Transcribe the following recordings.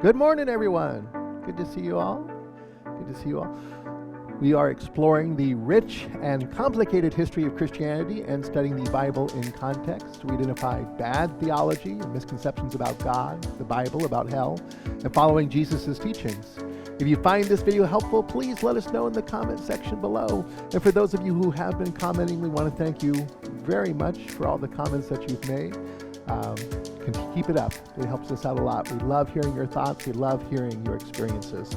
Good morning, everyone. Good to see you all. Good to see you all. We are exploring the rich and complicated history of Christianity and studying the Bible in context. We identify bad theology and misconceptions about God, the Bible, about hell, and following Jesus' teachings. If you find this video helpful, please let us know in the comment section below. And for those of you who have been commenting, we want to thank you very much for all the comments that you've made. Keep it up. It helps us out a lot. We love hearing your thoughts. We love hearing your experiences.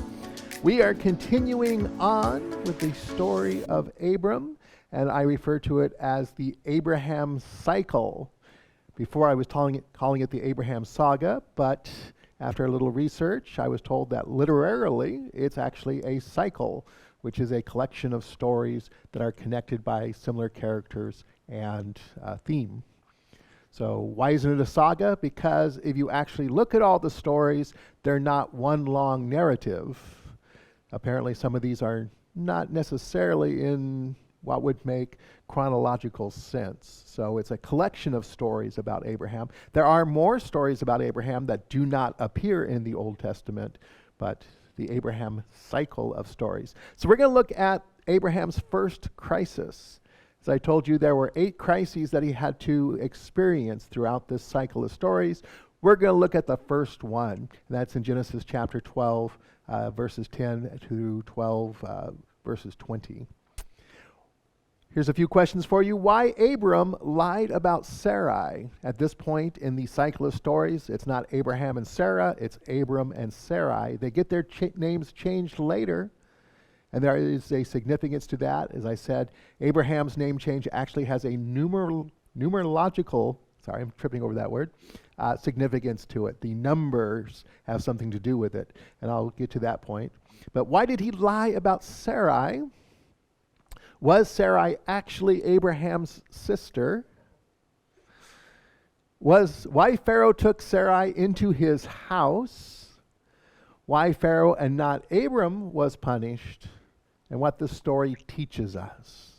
We are continuing on with the story of Abram, and I refer to it as the Abraham cycle. Before I was calling it the Abraham saga, but after a little research, I was told that literarily it's actually a cycle, which is a collection of stories that are connected by similar characters and theme. So why isn't it a saga? Because if you actually look at all the stories, they're not one long narrative. Apparently some of these are not necessarily in what would make chronological sense. So it's a collection of stories about Abraham. There are more stories about Abraham that do not appear in the Old Testament, but the Abraham cycle of stories. So we're going to look at Abraham's first crisis. As I told you, there were 8 crises that he had to experience throughout this cycle of stories. We're going to look at the first one, and that's in Genesis chapter 12, verses 10 to 12, verses 20. Here's a few questions for you. Why Abram lied about Sarai? At this point in the cycle of stories, it's not Abraham and Sarah, it's Abram and Sarai. They get their names changed later. And there is a significance to that. As I said, Abraham's name change actually has a numerological, sorry, I'm tripping over that word, significance to it. The numbers have something to do with it, and I'll get to that point. But why did he lie about Sarai? Was Sarai actually Abraham's sister? Why Pharaoh took Sarai into his house? Why Pharaoh and not Abram was punished? And what this story teaches us.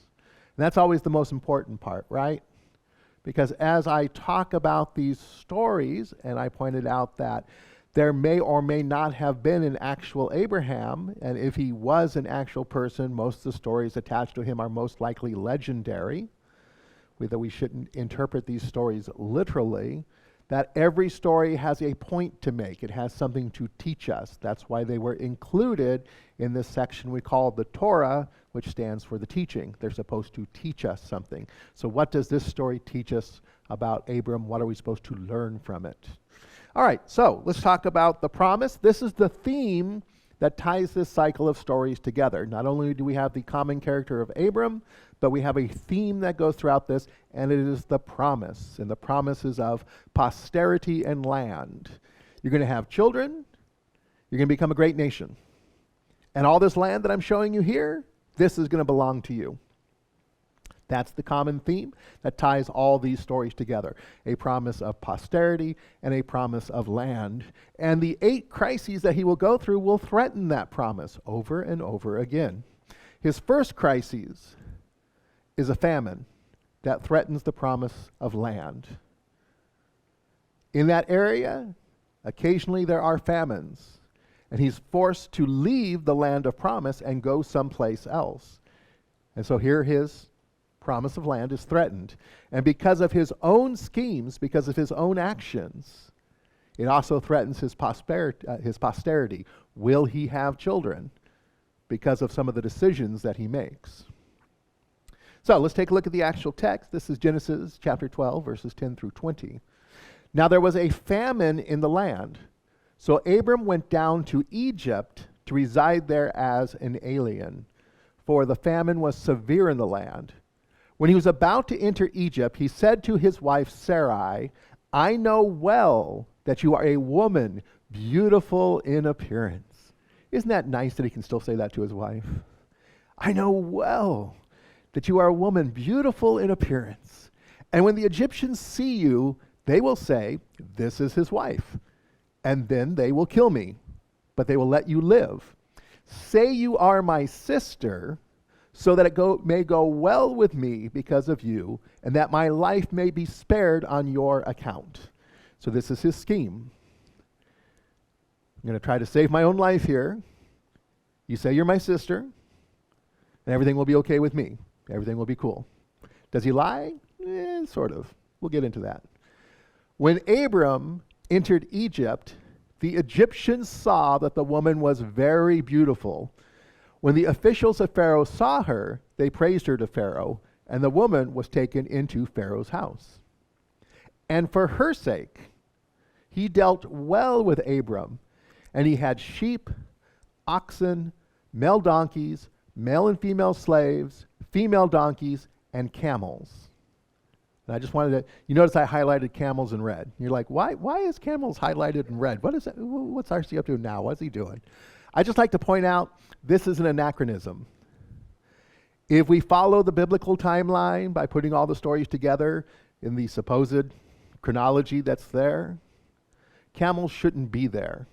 And that's always the most important part, right? Because as I talk about these stories, and I pointed out that there may or may not have been an actual Abraham, and if he was an actual person, most of the stories attached to him are most likely legendary, that we shouldn't interpret these stories literally, that every story has a point to make. It has something to teach us. That's why they were included in this section we call the Torah, which stands for the teaching. They're supposed to teach us something. So what does this story teach us about Abram? What are we supposed to learn from it? All right, so let's talk about the promise. This is the theme that ties this cycle of stories together. Not only do we have the common character of Abram, but we have a theme that goes throughout this, and it is the promise. And the promise is of posterity and land. You're going to have children. You're going to become a great nation. And all this land that I'm showing you here, this is going to belong to you. That's the common theme that ties all these stories together. A promise of posterity and a promise of land. And the 8 crises that he will go through will threaten that promise over and over again. His first crisis is a famine that threatens the promise of land. In that area, occasionally there are famines, and he's forced to leave the land of promise and go someplace else. And so here his promise of land is threatened. And because of his own schemes, because of his own actions, it also threatens his posterity. Will he have children? Because of some of the decisions that he makes. So let's take a look at the actual text. This is Genesis chapter 12, verses 10 through 20. Now there was a famine in the land. So Abram went down to Egypt to reside there as an alien, for the famine was severe in the land. When he was about to enter Egypt, he said to his wife Sarai, I know well that you are a woman beautiful in appearance. Isn't that nice that he can still say that to his wife? I know well that you are a woman beautiful in appearance. And when the Egyptians see you, they will say, this is his wife. And then they will kill me, but they will let you live. Say you are my sister, so that it may go well with me because of you, and that my life may be spared on your account. So this is his scheme. I'm going to try to save my own life here. You say you're my sister, and everything will be okay with me. Everything will be cool. Does he lie? Sort of. We'll get into that. When Abram entered Egypt, the Egyptians saw that the woman was very beautiful. When the officials of Pharaoh saw her, they praised her to Pharaoh, and the woman was taken into Pharaoh's house. And for her sake, he dealt well with Abram, and he had sheep, oxen, male donkeys, male and female slaves, female donkeys, and camels. And I just wanted to, you notice I highlighted camels in red. You're like, why is camels highlighted in red? What is that? What's RC up to now? What's he doing? I just like to point out, this is an anachronism. If we follow the biblical timeline by putting all the stories together in the supposed chronology that's there, camels shouldn't be there.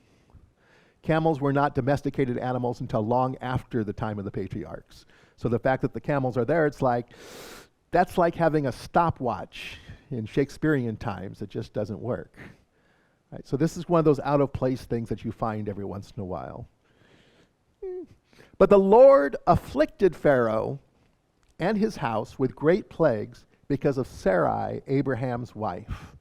Camels were not domesticated animals until long after the time of the patriarchs. So the fact that the camels are there, that's like having a stopwatch in Shakespearean times. It just doesn't work. Right? So this is one of those out-of-place things that you find every once in a while. But the Lord afflicted Pharaoh and his house with great plagues because of Sarai, Abraham's wife.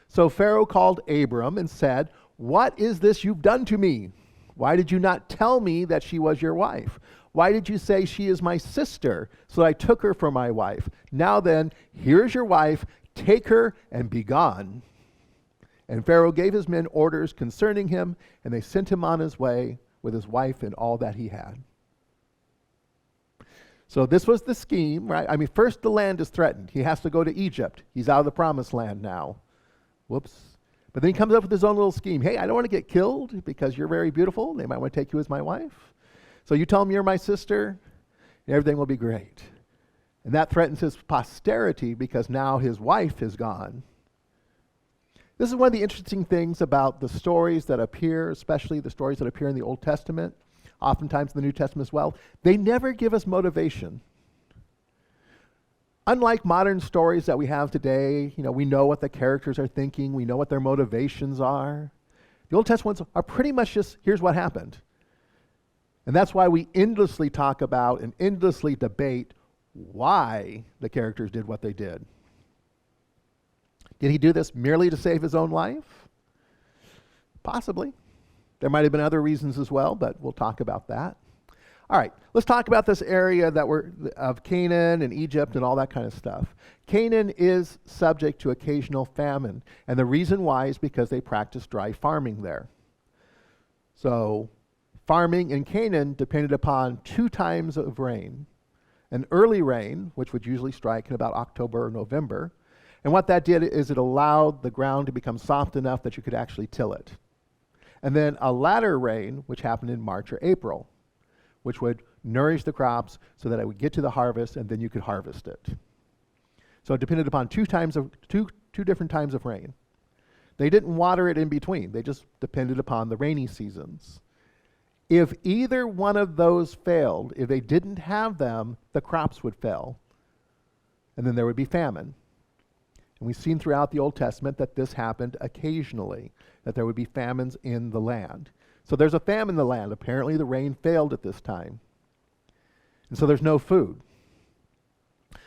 So Pharaoh called Abram and said, "What is this you've done to me? Why did you not tell me that she was your wife? Why did you say she is my sister? So I took her for my wife. Now then, here's your wife. Take her and be gone." And Pharaoh gave his men orders concerning him, and they sent him on his way with his wife and all that he had. So this was the scheme, right? I mean, first the land is threatened. He has to go to Egypt. He's out of the promised land now. Whoops. But then he comes up with his own little scheme. Hey, I don't want to get killed because you're very beautiful. They might want to take you as my wife. So you tell them you're my sister, and everything will be great. And that threatens his posterity because now his wife is gone. This is one of the interesting things about the stories that appear, especially the stories that appear in the Old Testament, oftentimes in the New Testament as well. They never give us motivation. Unlike modern stories that we have today, we know what the characters are thinking, we know what their motivations are. The Old Testament ones are pretty much just, here's what happened. And that's why we endlessly talk about and endlessly debate why the characters did what they did. Did he do this merely to save his own life? Possibly. There might have been other reasons as well, but we'll talk about that. All right, let's talk about this area of Canaan and Egypt and all that kind of stuff. Canaan is subject to occasional famine, and the reason why is because they practice dry farming there. So farming in Canaan depended upon 2 times of rain. An early rain, which would usually strike in about October or November, and what that did is it allowed the ground to become soft enough that you could actually till it. And then a latter rain, which happened in March or April, which would nourish the crops so that it would get to the harvest and then you could harvest it. So it depended upon two different times of rain. They didn't water it in between. They just depended upon the rainy seasons. If either one of those failed, if they didn't have them, the crops would fail. And then there would be famine. And we've seen throughout the Old Testament that this happened occasionally, that there would be famines in the land. So there's a famine in the land. Apparently the rain failed at this time. And so there's no food.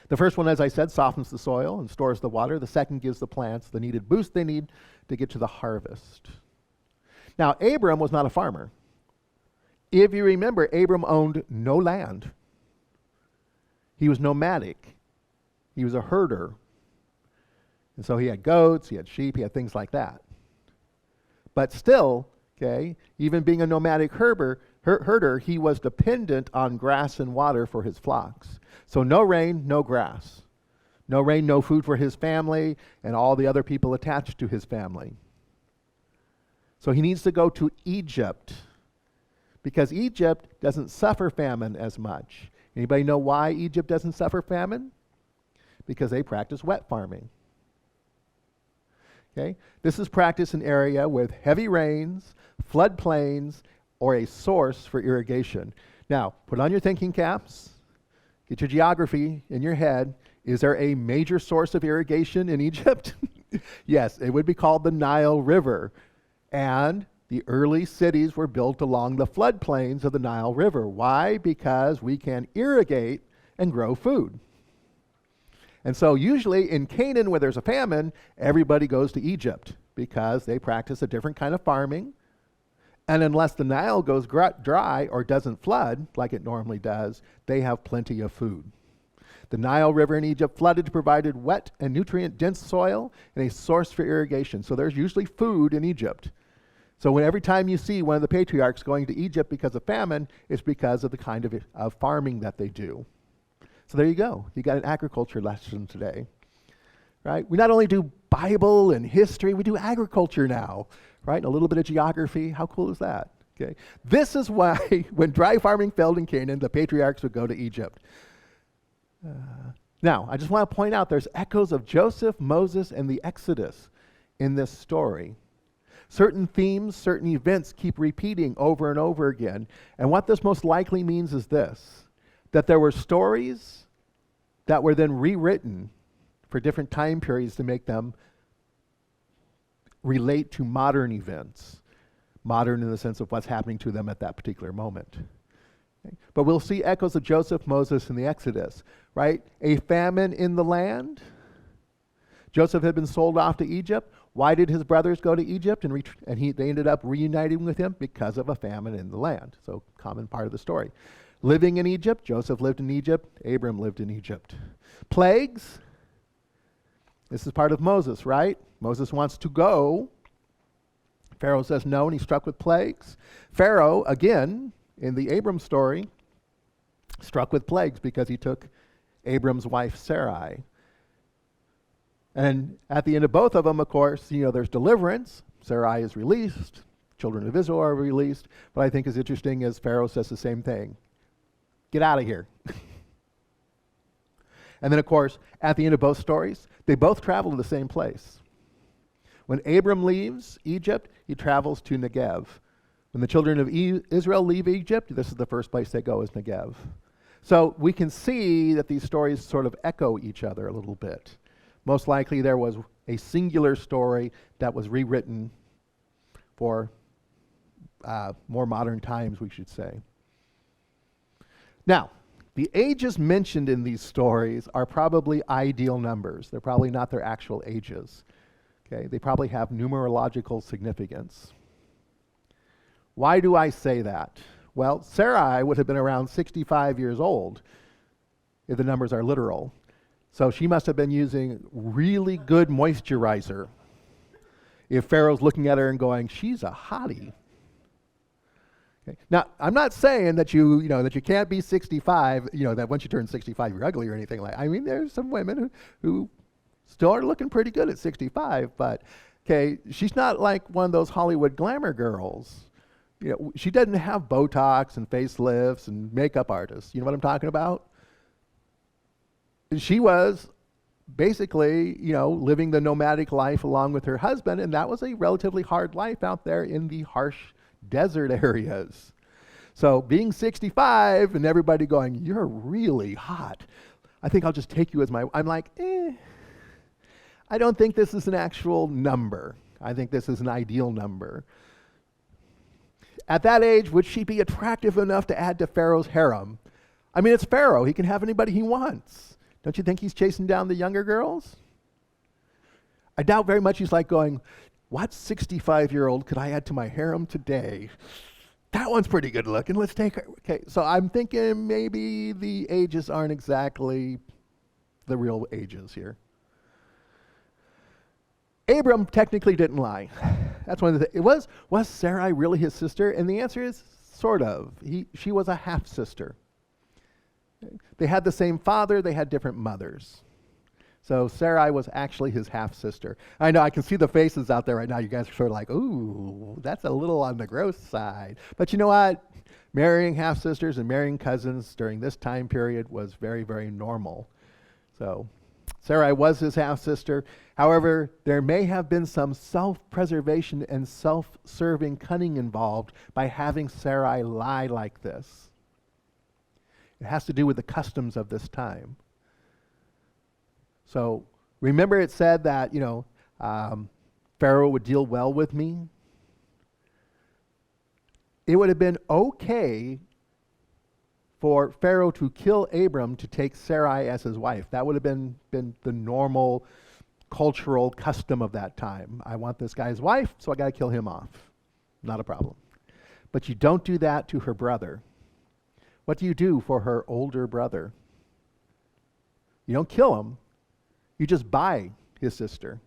The first one, as I said, softens the soil and stores the water. The second gives the plants the needed boost they need to get to the harvest. Now, Abram was not a farmer. If you remember, Abram owned no land. He was nomadic. He was a herder. And so he had goats, he had sheep, he had things like that. But still, even being a nomadic herder, he was dependent on grass and water for his flocks. So no rain, no grass. No rain, no food for his family and all the other people attached to his family. So he needs to go to Egypt because Egypt doesn't suffer famine as much. Anybody know why Egypt doesn't suffer famine? Because they practice wet farming. This is practiced in an area with heavy rains, floodplains, or a source for irrigation. Now, put on your thinking caps, get your geography in your head. Is there a major source of irrigation in Egypt? Yes, it would be called the Nile River. And The early cities were built along the floodplains of the Nile River. Why? Because we can irrigate and grow food. And so usually in Canaan, where there's a famine, everybody goes to Egypt because they practice a different kind of farming. And unless the Nile goes dry or doesn't flood like it normally does, they have plenty of food. The Nile River in Egypt flooded provided wet and nutrient-dense soil and a source for irrigation. So there's usually food in Egypt. So every time you see one of the patriarchs going to Egypt because of famine, it's because of the kind of farming that they do. So there you go. You got an agriculture lesson today, right? We not only do Bible and history, we do agriculture now, right? And a little bit of geography. How cool is that? Okay. This is why when dry farming failed in Canaan, the patriarchs would go to Egypt. Now, I just want to point out there's echoes of Joseph, Moses, and the Exodus in this story. Certain themes, certain events keep repeating over and over again. And what this most likely means is this, that there were stories that were then rewritten for different time periods to make them relate to modern events. Modern in the sense of what's happening to them at that particular moment. Okay. But we'll see echoes of Joseph, Moses, and the Exodus, right? A famine in the land. Joseph had been sold off to Egypt. Why did his brothers go to Egypt and they ended up reuniting with him? Because of a famine in the land. So common part of the story. Living in Egypt, Joseph lived in Egypt, Abram lived in Egypt. Plagues, this is part of Moses, right? Moses wants to go. Pharaoh says no, and he's struck with plagues. Pharaoh, again, in the Abram story, struck with plagues because he took Abram's wife Sarai. And at the end of both of them, of course, there's deliverance. Sarai is released. Children of Israel are released. What I think is interesting is Pharaoh says the same thing. Get out of here. And then, of course, at the end of both stories, they both travel to the same place. When Abram leaves Egypt, he travels to Negev. When the children of Israel leave Egypt, this is the first place they go, is Negev. So we can see that these stories sort of echo each other a little bit. Most likely there was a singular story that was rewritten for more modern times, we should say. Now, the ages mentioned in these stories are probably ideal numbers. They're probably not their actual ages. Okay? They probably have numerological significance. Why do I say that? Well, Sarai would have been around 65 years old if the numbers are literal. So she must have been using really good moisturizer if Pharaoh's looking at her and going, she's a hottie. Okay. Now, I'm not saying that you can't be 65, that once you turn 65 you're ugly or anything like that. I mean, there's some women who still are looking pretty good at 65, but okay, she's not like one of those Hollywood glamour girls. She doesn't have Botox and facelifts and makeup artists. You know what I'm talking about? She was basically, living the nomadic life along with her husband, and that was a relatively hard life out there in the harsh desert areas. So being 65 and everybody going, you're really hot. I think I'll just take you as I'm like, I don't think this is an actual number. I think this is an ideal number. At that age, would she be attractive enough to add to Pharaoh's harem? I mean, it's Pharaoh. He can have anybody he wants. Don't you think he's chasing down the younger girls? I doubt very much he's like going, what 65-year-old could I add to my harem today? That one's pretty good looking. Let's take her. Okay, so I'm thinking maybe the ages aren't exactly the real ages here. Abram technically didn't lie. That's one of the things. Was Sarai really his sister? And the answer is sort of. She was a half-sister. They had the same father, they had different mothers. So Sarai was actually his half-sister. I know, I can see the faces out there right now. You guys are sort of like, ooh, that's a little on the gross side. But you know what? Marrying half-sisters and marrying cousins during this time period was very, very normal. So Sarai was his half-sister. However, there may have been some self-preservation and self-serving cunning involved by having Sarai lie like this. It has to do with the customs of this time. So remember it said that, Pharaoh would deal well with me. it would have been okay for Pharaoh to kill Abram to take Sarai as his wife. That would have been the normal cultural custom of that time. I want this guy's wife, so I got to kill him off. Not a problem. But you don't do that to her brother. What do you do for her older brother? You don't kill him. You just buy his sister.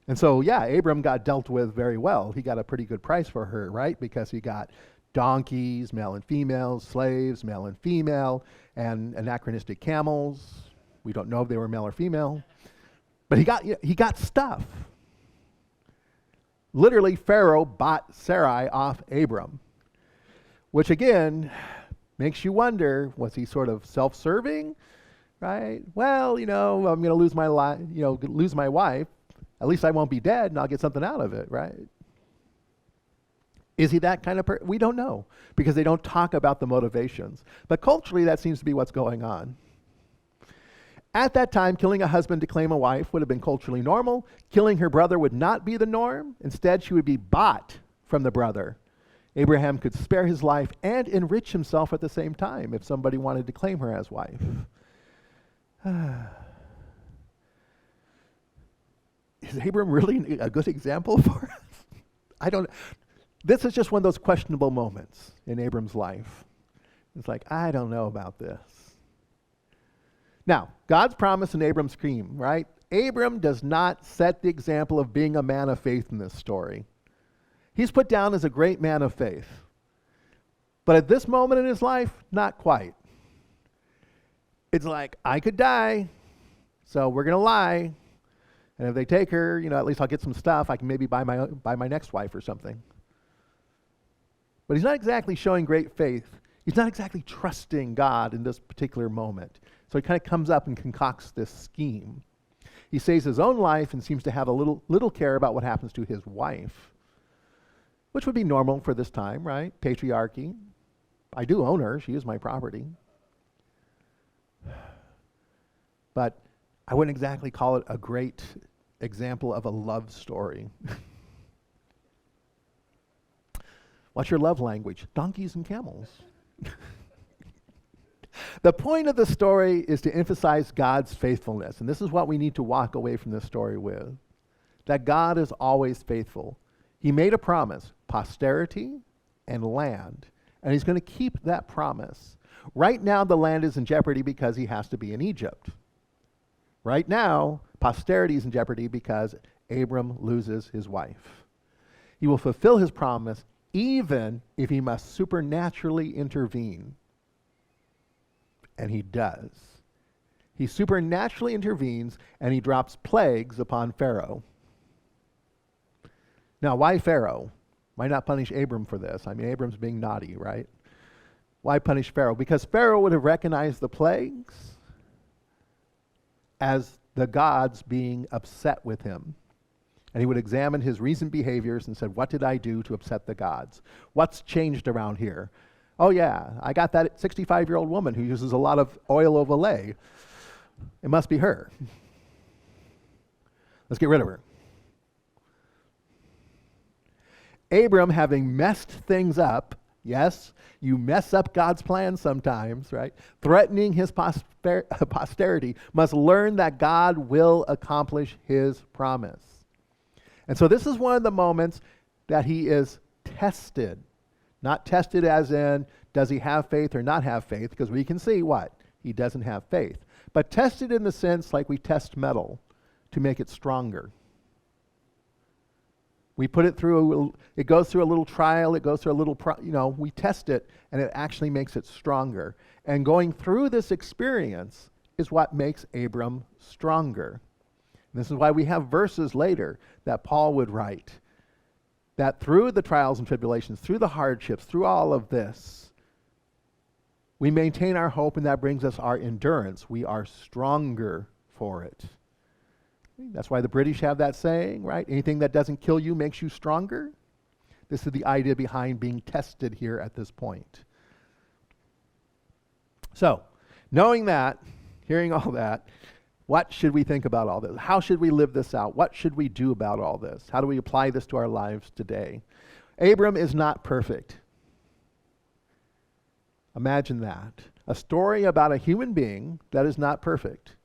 And so, yeah, Abram got dealt with very well. He got a pretty good price for her, right? Because he got donkeys, male and female, slaves, male and female, and anachronistic camels. We don't know if they were male or female. But he got stuff. Literally, Pharaoh bought Sarai off Abram, which again makes you wonder, was he sort of self-serving, right? Well, I'm going to lose my lose my wife. At least I won't be dead, and I'll get something out of it, right? Is he that kind of person? We don't know, because they don't talk about the motivations. But culturally, that seems to be what's going on. At that time, killing a husband to claim a wife would have been culturally normal. Killing her brother would not be the norm. Instead, she would be bought from the brother. Abraham could spare his life and enrich himself at the same time if somebody wanted to claim her as wife. Is Abram really a good example for us? This is just one of those questionable moments in Abram's life. It's like, I don't know about this. Now, God's promise in Abram's dream, right? Abram does not set the example of being a man of faith in this story. He's put down as a great man of faith. But at this moment in his life, not quite. It's like, I could die, so we're going to lie. And if they take her, at least I'll get some stuff. I can maybe buy my next wife or something. But he's not exactly showing great faith. He's not exactly trusting God in this particular moment. So he kind of comes up and concocts this scheme. He saves his own life and seems to have a little care about what happens to his wife, which would be normal for this time, right? Patriarchy. I do own her. She is my property. But I wouldn't exactly call it a great example of a love story. What's your love language? Donkeys and camels. The point of the story is to emphasize God's faithfulness. And this is what we need to walk away from this story with. That God is always faithful. He made a promise, posterity and land. And he's going to keep that promise. Right now, the land is in jeopardy because he has to be in Egypt. Right now, posterity is in jeopardy because Abram loses his wife. He will fulfill his promise even if he must supernaturally intervene. And he does. He supernaturally intervenes and he drops plagues upon Pharaoh. Now, why Pharaoh? Why not punish Abram for this? I mean, Abram's being naughty, right? Why punish Pharaoh? Because Pharaoh would have recognized the plagues as the gods being upset with him. And he would examine his recent behaviors and said, what did I do to upset the gods? What's changed around here? Oh yeah, I got that 65-year-old woman who uses a lot of oil of Olay. It must be her. Let's get rid of her. Abram, having messed things up, yes, you mess up God's plan sometimes, right? Threatening his posterity, must learn that God will accomplish his promise. And so this is one of the moments that he is tested. Not tested as in, does he have faith or not have faith? Because we can see what? He doesn't have faith. But tested in the sense like we test metal to make it stronger. We put it through, it goes through a little trial, it goes through a little, we test it, and it actually makes it stronger. And going through this experience is what makes Abram stronger. And this is why we have verses later that Paul would write, that through the trials and tribulations, through the hardships, through all of this, we maintain our hope, and that brings us our endurance. We are stronger for it. That's why the British have that saying, right? Anything that doesn't kill you makes you stronger. This is the idea behind being tested here at this point. So, knowing that, hearing all that, what should we think about all this? How should we live this out? What should we do about all this? How do we apply this to our lives today? Abram is not perfect. Imagine that. A story about a human being that is not perfect.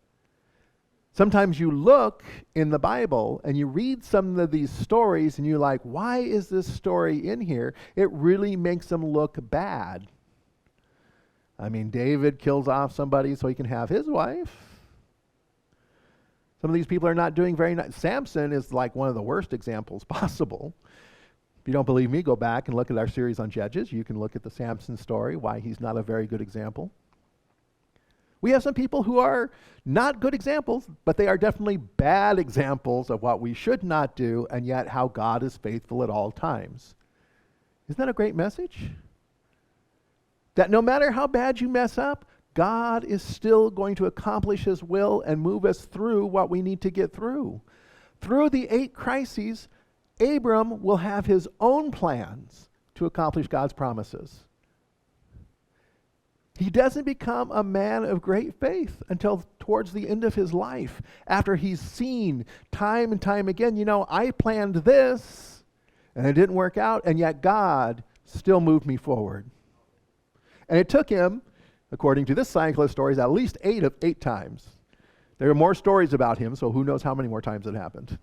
Sometimes you look in the Bible and you read some of these stories and you're like, why is this story in here? It really makes them look bad. I mean, David kills off somebody so he can have his wife. Some of these people are not doing very nice. Samson is like one of the worst examples possible. If you don't believe me, go back and look at our series on Judges. You can look at the Samson story, why he's not a very good example. We have some people who are not good examples, but they are definitely bad examples of what we should not do, and yet how God is faithful at all times. Isn't that a great message? That no matter how bad you mess up, God is still going to accomplish His will and move us through what we need to get through. Through the 8 crises, Abram will have his own plans to accomplish God's promises. He doesn't become a man of great faith until towards the end of his life, after he's seen time and time again, I planned this, and it didn't work out, and yet God still moved me forward. And it took him, according to this cycle of stories, at least 8 times. There are more stories about him, so who knows how many more times it happened.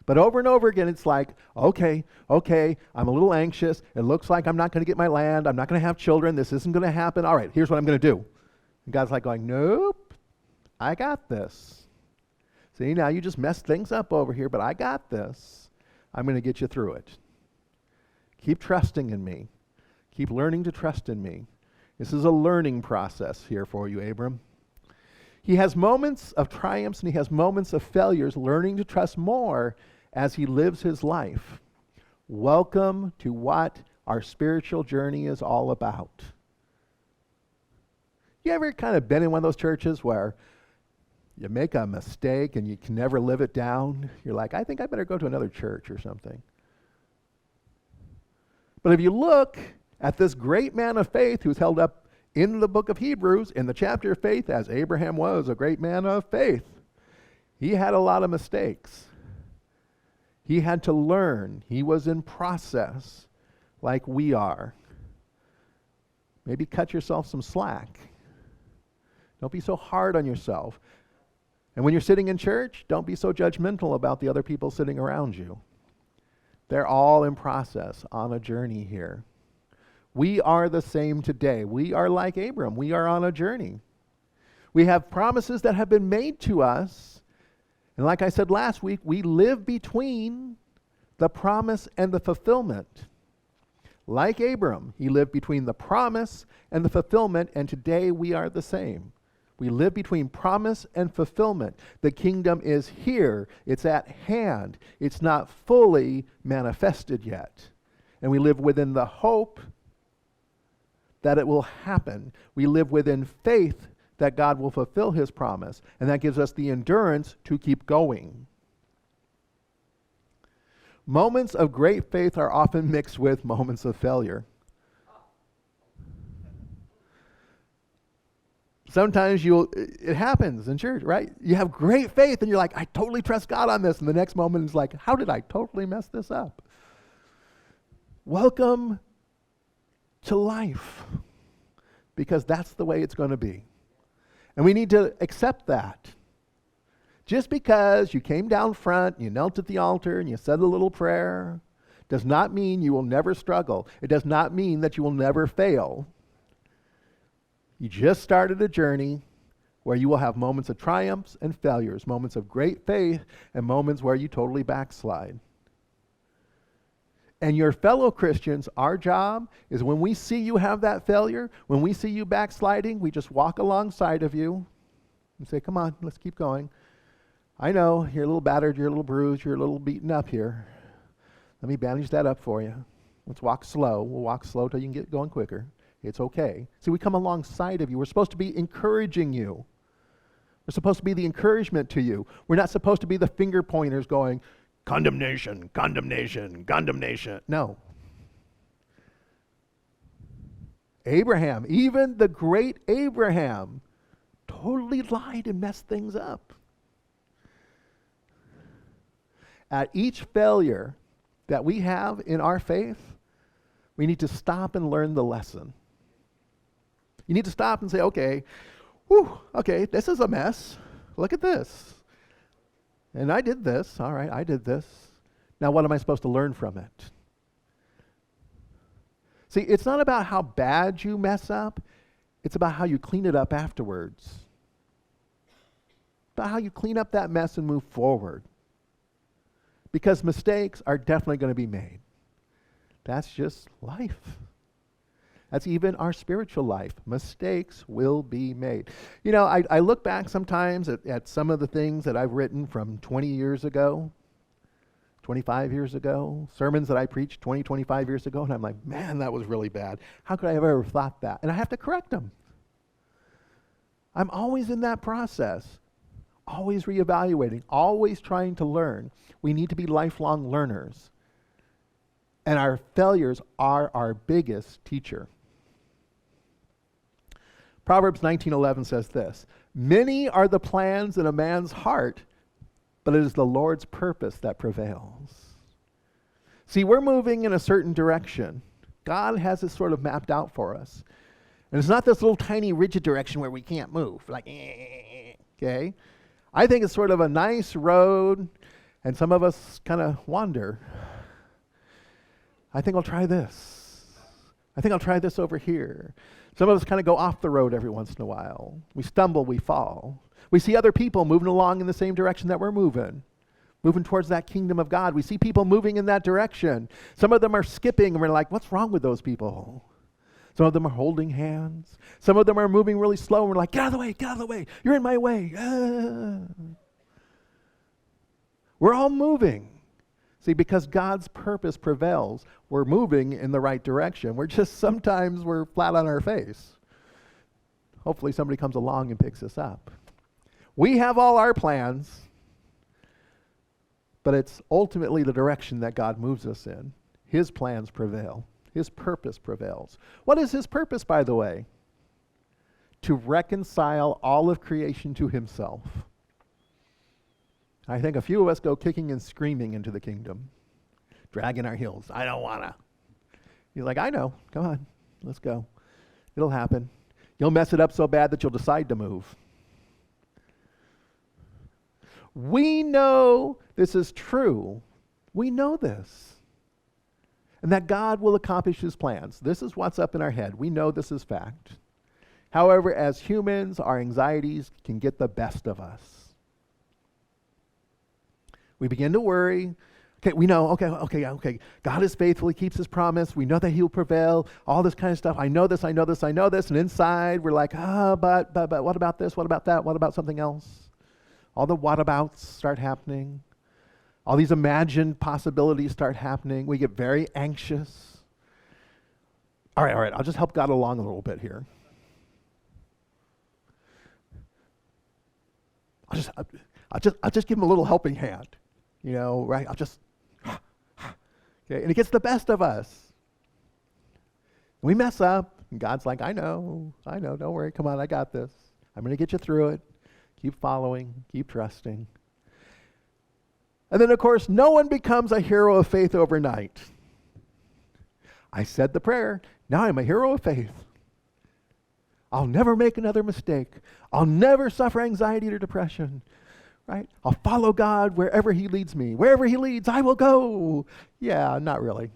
But over and over again, it's like, okay, I'm a little anxious. It looks like I'm not going to get my land. I'm not going to have children. This isn't going to happen. All right, here's what I'm going to do. And God's like going, nope, I got this. See, now you just messed things up over here, but I got this. I'm going to get you through it. Keep trusting in me. Keep learning to trust in me. This is a learning process here for you, Abram. He has moments of triumphs and he has moments of failures, learning to trust more as he lives his life. Welcome to what our spiritual journey is all about. You ever kind of been in one of those churches where you make a mistake and you can never live it down? You're like, I think I better go to another church or something. But if you look at this great man of faith who's held up in the book of Hebrews, in the chapter of faith, as Abraham was a great man of faith, he had a lot of mistakes. He had to learn. He was in process like we are. Maybe cut yourself some slack. Don't be so hard on yourself. And when you're sitting in church, don't be so judgmental about the other people sitting around you. They're all in process, on a journey here. We are the same today. We are like Abram. We are on a journey. We have promises that have been made to us. And like I said last week, we live between the promise and the fulfillment. Like Abram, he lived between the promise and the fulfillment, and today we are the same. We live between promise and fulfillment. The kingdom is here. It's at hand. It's not fully manifested yet. And we live within the hope that it will happen. We live within faith that God will fulfill His promise, and that gives us the endurance to keep going. Moments of great faith are often mixed with moments of failure. Sometimes it happens in church, right? You have great faith and you're like, I totally trust God on this. And the next moment is like, how did I totally mess this up? Welcome to life, because that's the way it's going to be. And we need to accept that. Just because you came down front, you knelt at the altar, and you said a little prayer, does not mean you will never struggle. It does not mean that you will never fail. You just started a journey where you will have moments of triumphs and failures, moments of great faith, and moments where you totally backslide. And your fellow Christians, our job is when we see you have that failure, when we see you backsliding, we just walk alongside of you and say, come on, let's keep going. I know you're a little battered, you're a little bruised, you're a little beaten up here. Let me bandage that up for you. Let's walk slow. We'll walk slow till you can get going quicker. It's okay. See, we come alongside of you. We're supposed to be encouraging you. We're supposed to be the encouragement to you. We're not supposed to be the finger pointers going, condemnation, condemnation, condemnation. No. Abraham, even the great Abraham, totally lied and messed things up. At each failure, that we have in our faith, we need to stop and learn the lesson. You need to stop and say, okay, this is a mess. Look at this. And I did this. All right, I did this. Now what am I supposed to learn from it? See, it's not about how bad you mess up. It's about how you clean it up afterwards. About how you clean up that mess and move forward. Because mistakes are definitely going to be made. That's just life. That's even our spiritual life. Mistakes will be made. You know, I look back sometimes at some of the things that I've written from 20 years ago, 25 years ago, sermons that I preached 20, 25 years ago, and I'm like, man, that was really bad. How could I have ever thought that? And I have to correct them. I'm always in that process, always reevaluating, always trying to learn. We need to be lifelong learners. And our failures are our biggest teacher. Proverbs 19:11 says this, "Many are the plans in a man's heart, but it is the Lord's purpose that prevails." See, we're moving in a certain direction. God has it sort of mapped out for us. And it's not this little tiny rigid direction where we can't move, like, okay? I think it's sort of a nice road, and some of us kind of wander. I think I'll try this. I think I'll try this over here. Some of us kind of go off the road every once in a while. We stumble, we fall. We see other people moving along in the same direction that we're moving towards that kingdom of God. We see people moving in that direction. Some of them are skipping, and we're like, what's wrong with those people? Some of them are holding hands. Some of them are moving really slow, and we're like, get out of the way, you're in my way. We're all moving. See, because God's purpose prevails, we're moving in the right direction. Sometimes we're flat on our face. Hopefully somebody comes along and picks us up. We have all our plans, but it's ultimately the direction that God moves us in. His plans prevail. His purpose prevails. What is his purpose, by the way? To reconcile all of creation to himself. I think a few of us go kicking and screaming into the kingdom, dragging our heels. I don't want to. You're like, I know. Come on. Let's go. It'll happen. You'll mess it up so bad that you'll decide to move. We know this is true. We know this. And that God will accomplish his plans. This is what's up in our head. We know this is fact. However, as humans, our anxieties can get the best of us. We begin to worry. Okay, we know, okay. God is faithful. He keeps his promise. We know that he'll prevail. All this kind of stuff. I know this. And inside, we're like, but what about this? What about that? What about something else? All the whatabouts start happening. All these imagined possibilities start happening. We get very anxious. All right. I'll just help God along a little bit here. I'll just give him a little helping hand. You know, right? Okay, and it gets the best of us. We mess up, and God's like, I know, don't worry, come on, I got this. I'm going to get you through it. Keep following, keep trusting. And then, of course, no one becomes a hero of faith overnight. I said the prayer, now I'm a hero of faith. I'll never make another mistake. I'll never suffer anxiety or depression. Right? I'll follow God wherever he leads me. Wherever he leads, I will go. Yeah, not really.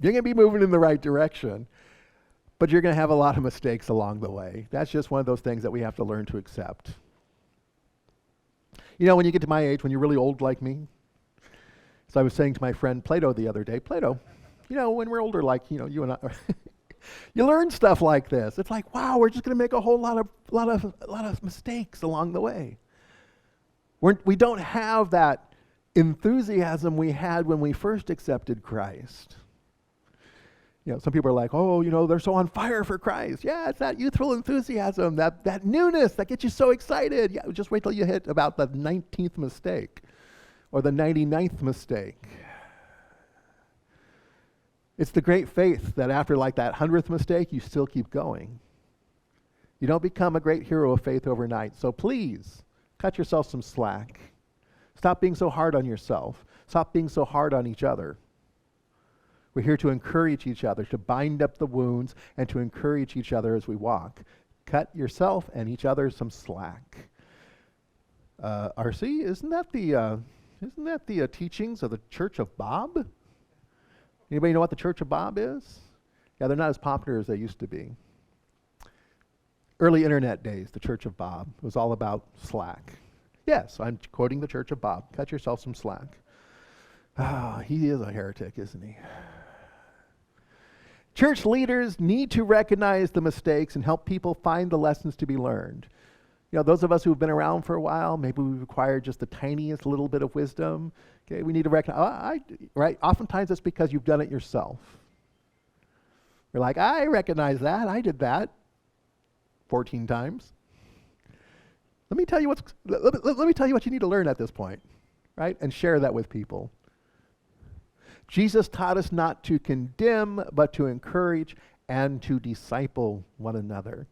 You're going to be moving in the right direction, but you're going to have a lot of mistakes along the way. That's just one of those things that we have to learn to accept. You know, when you get to my age, when you're really old like me, so I was saying to my friend Plato the other day, Plato, you know, when we're older like, you know, you and I, you learn stuff like this. It's like, wow, we're just going to make a whole lot of mistakes along the way. We don't have that enthusiasm we had when we first accepted Christ. You know, some people are like, oh, you know, they're so on fire for Christ. Yeah, it's that youthful enthusiasm, that newness that gets you so excited. Yeah, just wait till you hit about the 19th mistake or the 99th mistake. It's the great faith that after like that 100th mistake, you still keep going. You don't become a great hero of faith overnight. So please, cut yourself some slack. Stop being so hard on yourself. Stop being so hard on each other. We're here to encourage each other, to bind up the wounds, and to encourage each other as we walk. Cut yourself and each other some slack. RC, isn't that the teachings of the Church of Bob? Anybody know what the Church of Bob is? Yeah, they're not as popular as they used to be. Early internet days, the Church of Bob was all about slack. Yes, I'm quoting the Church of Bob. Cut yourself some slack. He is a heretic, isn't he? Church leaders need to recognize the mistakes and help people find the lessons to be learned. You know, those of us who've been around for a while, maybe we've acquired just the tiniest little bit of wisdom. Okay, we need to recognize, right? Oftentimes it's because you've done it yourself. You're like, I recognize that. I did that 14 times. Let me tell you what you need to learn at this point, right? And share that with people. Jesus taught us not to condemn, but to encourage and to disciple one another.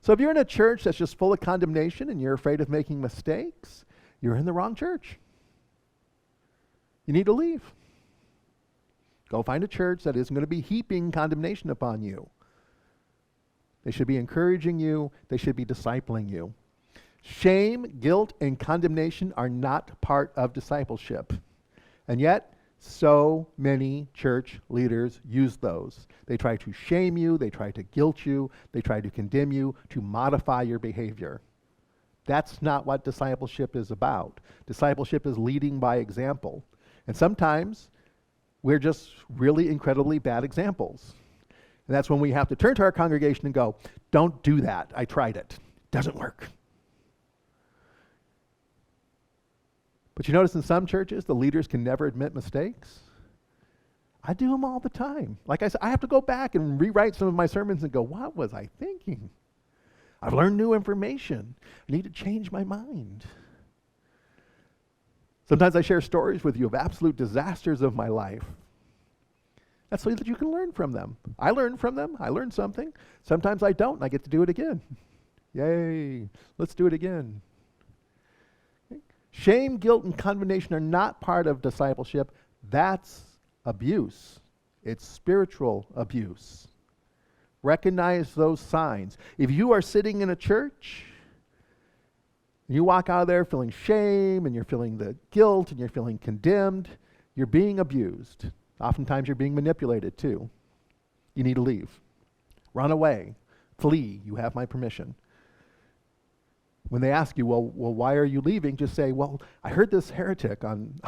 So if you're in a church that's just full of condemnation and you're afraid of making mistakes, you're in the wrong church. You need to leave. Go find a church that isn't going to be heaping condemnation upon you. They should be encouraging you. They should be discipling you. Shame, guilt, and condemnation are not part of discipleship. And yet, so many church leaders use those. They try to shame you. They try to guilt you. They try to condemn you to modify your behavior. That's not what discipleship is about. Discipleship is leading by example. And sometimes we're just really incredibly bad examples. And that's when we have to turn to our congregation and go, don't do that. I tried it. It doesn't work. But you notice in some churches, the leaders can never admit mistakes. I do them all the time. Like I said, I have to go back and rewrite some of my sermons and go, what was I thinking? I've learned new information. I need to change my mind. Sometimes I share stories with you of absolute disasters of my life. That's so that you can learn from them. I learn from them. I learn something. Sometimes I don't, and I get to do it again. Yay. Let's do it again. Okay. Shame, guilt, and condemnation are not part of discipleship. That's abuse. It's spiritual abuse. Recognize those signs. If you are sitting in a church, and you walk out of there feeling shame, and you're feeling the guilt, and you're feeling condemned, you're being abused. Oftentimes you're being manipulated too. You need to leave. Run away. Flee. You have my permission. When they ask you, well, why are you leaving? Just say, well, I heard this heretic on,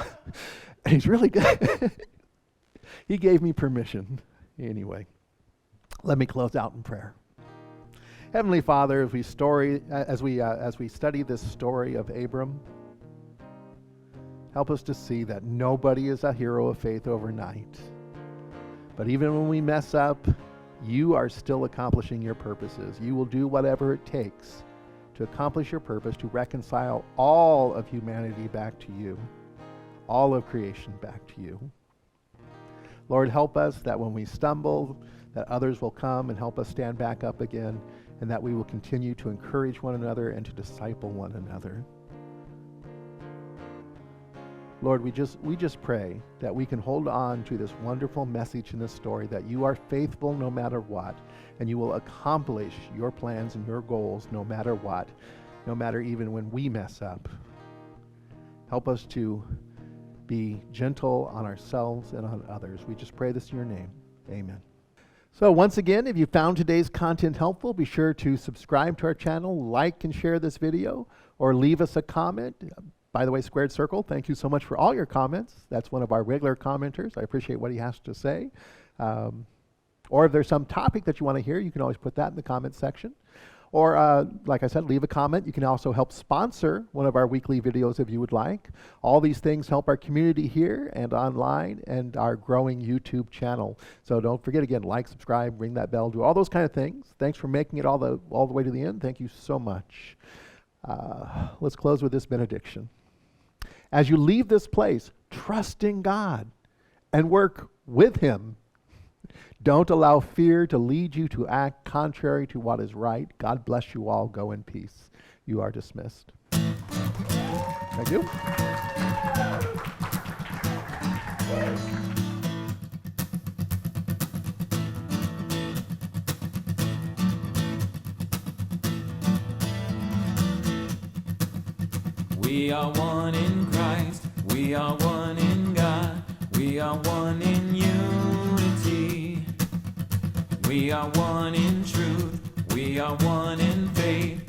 and he's really good. He gave me permission. Anyway, let me close out in prayer. Heavenly Father, as we study this story of Abram, help us to see that nobody is a hero of faith overnight. But even when we mess up, you are still accomplishing your purposes. You will do whatever it takes to accomplish your purpose, to reconcile all of humanity back to you, all of creation back to you. Lord, help us that when we stumble, that others will come and help us stand back up again, and that we will continue to encourage one another and to disciple one another. Lord, we just pray that we can hold on to this wonderful message in this story, that you are faithful no matter what, and you will accomplish your plans and your goals no matter what, no matter even when we mess up. Help us to be gentle on ourselves and on others. We just pray this in your name. Amen. So once again, if you found today's content helpful, be sure to subscribe to our channel, like and share this video, or leave us a comment. By the way, Squared Circle, thank you so much for all your comments. That's one of our regular commenters. I appreciate what he has to say. Or if there's some topic that you want to hear, you can always put that in the comments section. Or, like I said, leave a comment. You can also help sponsor one of our weekly videos if you would like. All these things help our community here and online and our growing YouTube channel. So don't forget, again, like, subscribe, ring that bell, do all those kind of things. Thanks for making it all the way to the end. Thank you so much. Let's close with this benediction. As you leave this place, trust in God and work with Him. Don't allow fear to lead you to act contrary to what is right. God bless you all. Go in peace. You are dismissed. Thank you. We are one in Christ, we are one in God, we are one in unity. We are one in truth, we are one in faith,